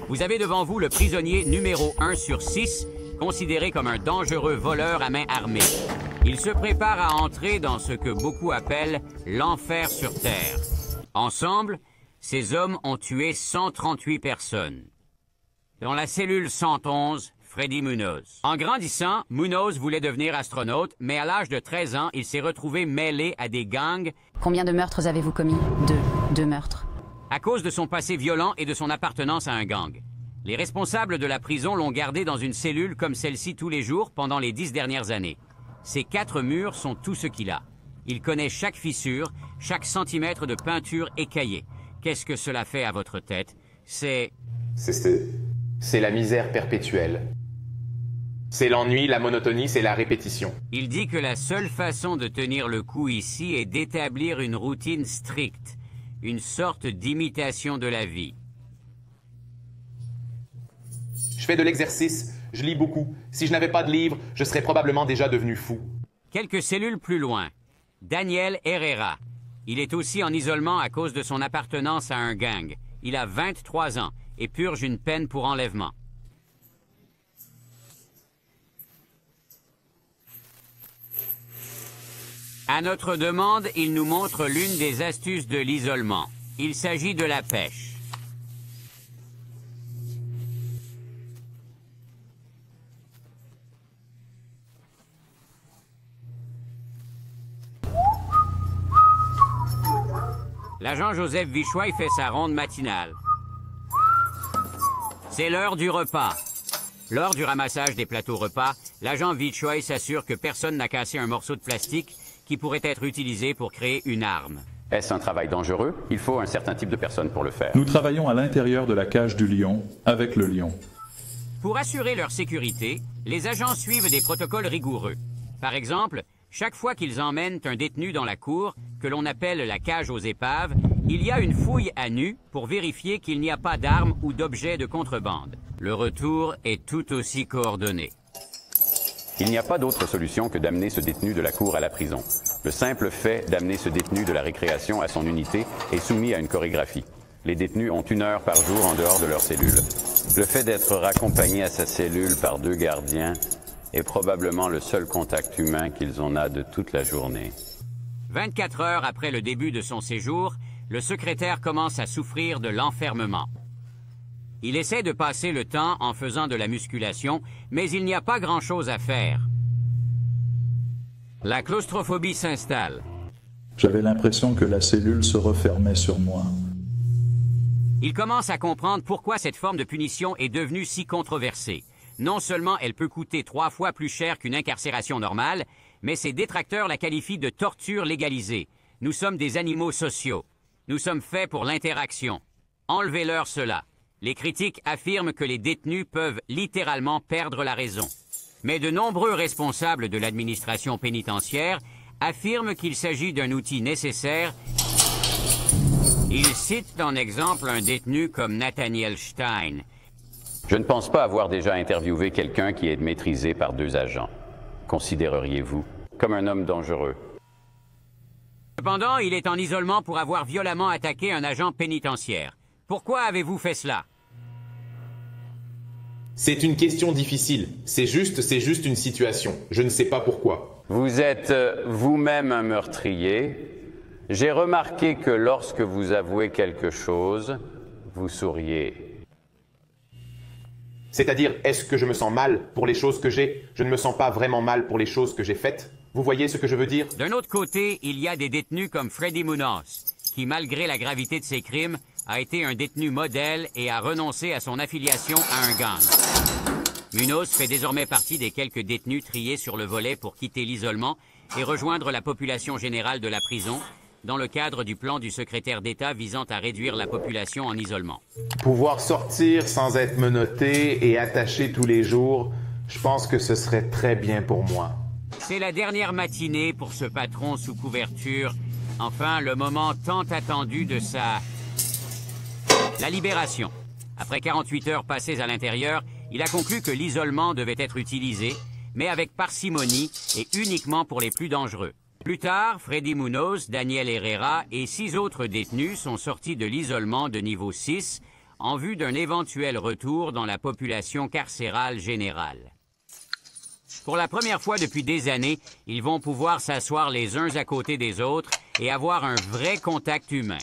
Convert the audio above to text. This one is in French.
Vous avez devant vous le prisonnier numéro 1 sur 6, considéré comme un dangereux voleur à main armée. Il se prépare à entrer dans ce que beaucoup appellent l'enfer sur Terre. Ensemble, ces hommes ont tué 138 personnes. Dans la cellule 111, Freddy Munoz. En grandissant, Munoz voulait devenir astronaute, mais à l'âge de 13 ans, il s'est retrouvé mêlé à des gangs. Combien de meurtres avez-vous commis? 2 meurtres. À cause de son passé violent et de son appartenance à un gang. Les responsables de la prison l'ont gardé dans une cellule comme celle-ci tous les jours pendant les 10 dernières années. Ces 4 murs sont tout ce qu'il a. Il connaît chaque fissure, chaque centimètre de peinture écaillée. Qu'est-ce que cela fait à votre tête? C'est la misère perpétuelle. C'est l'ennui, la monotonie, c'est la répétition. Il dit que la seule façon de tenir le coup ici est d'établir une routine stricte, une sorte d'imitation de la vie. Je fais de l'exercice, je lis beaucoup. Si je n'avais pas de livre, je serais probablement déjà devenu fou. Quelques cellules plus loin, Daniel Herrera. Il est aussi en isolement à cause de son appartenance à un gang. Il a 23 ans et purge une peine pour enlèvement. À notre demande, il nous montre l'une des astuces de l'isolement. Il s'agit de la pêche. L'agent Joseph Vichoy fait sa ronde matinale. C'est l'heure du repas. Lors du ramassage des plateaux repas, l'agent Vichoy s'assure que personne n'a cassé un morceau de plastique qui pourrait être utilisé pour créer une arme. Est-ce un travail dangereux? Il faut un certain type de personne pour le faire. Nous travaillons à l'intérieur de la cage du lion, avec le lion. Pour assurer leur sécurité, les agents suivent des protocoles rigoureux. Par exemple, chaque fois qu'ils emmènent un détenu dans la cour, que l'on appelle la cage aux épaves, il y a une fouille à nu pour vérifier qu'il n'y a pas d'armes ou d'objets de contrebande. Le retour est tout aussi coordonné. Il n'y a pas d'autre solution que d'amener ce détenu de la cour à la prison. Le simple fait d'amener ce détenu de la récréation à son unité est soumis à une chorégraphie. Les détenus ont 1 heure par jour en dehors de leur cellule. Le fait d'être raccompagné à sa cellule par 2 gardiens est probablement le seul contact humain qu'ils en ont de toute la journée. 24 heures après le début de son séjour, le secrétaire commence à souffrir de l'enfermement. Il essaie de passer le temps en faisant de la musculation, mais il n'y a pas grand-chose à faire. La claustrophobie s'installe. J'avais l'impression que la cellule se refermait sur moi. Il commence à comprendre pourquoi cette forme de punition est devenue si controversée. Non seulement elle peut coûter 3 fois plus cher qu'une incarcération normale, mais ses détracteurs la qualifient de torture légalisée. Nous sommes des animaux sociaux. Nous sommes faits pour l'interaction. Enlevez-leur cela. Les critiques affirment que les détenus peuvent littéralement perdre la raison. Mais de nombreux responsables de l'administration pénitentiaire affirment qu'il s'agit d'un outil nécessaire. Ils citent en exemple un détenu comme Nathaniel Stein. Je ne pense pas avoir déjà interviewé quelqu'un qui est maîtrisé par 2 agents. Considéreriez-vous comme un homme dangereux? Cependant, il est en isolement pour avoir violemment attaqué un agent pénitentiaire. Pourquoi avez-vous fait cela? C'est une question difficile. C'est juste une situation. Je ne sais pas pourquoi. Vous êtes vous-même un meurtrier. J'ai remarqué que lorsque vous avouez quelque chose, vous souriez. C'est-à-dire, est-ce que je me sens mal pour les choses que j'ai? Je ne me sens pas vraiment mal pour les choses que j'ai faites. Vous voyez ce que je veux dire? D'un autre côté, il y a des détenus comme Freddy Munoz, qui, malgré la gravité de ses crimes, a été un détenu modèle et a renoncé à son affiliation à un gang. Munoz fait désormais partie des quelques détenus triés sur le volet pour quitter l'isolement et rejoindre la population générale de la prison, dans le cadre du plan du secrétaire d'État visant à réduire la population en isolement. Pouvoir sortir sans être menotté et attaché tous les jours, je pense que ce serait très bien pour moi. C'est la dernière matinée pour ce patron sous couverture. Enfin, le moment tant attendu de la libération. Après 48 heures passées à l'intérieur, il a conclu que l'isolement devait être utilisé, mais avec parcimonie et uniquement pour les plus dangereux. Plus tard, Freddy Munoz, Daniel Herrera et 6 autres détenus sont sortis de l'isolement de niveau 6 en vue d'un éventuel retour dans la population carcérale générale. Pour la première fois depuis des années, ils vont pouvoir s'asseoir les uns à côté des autres et avoir un vrai contact humain.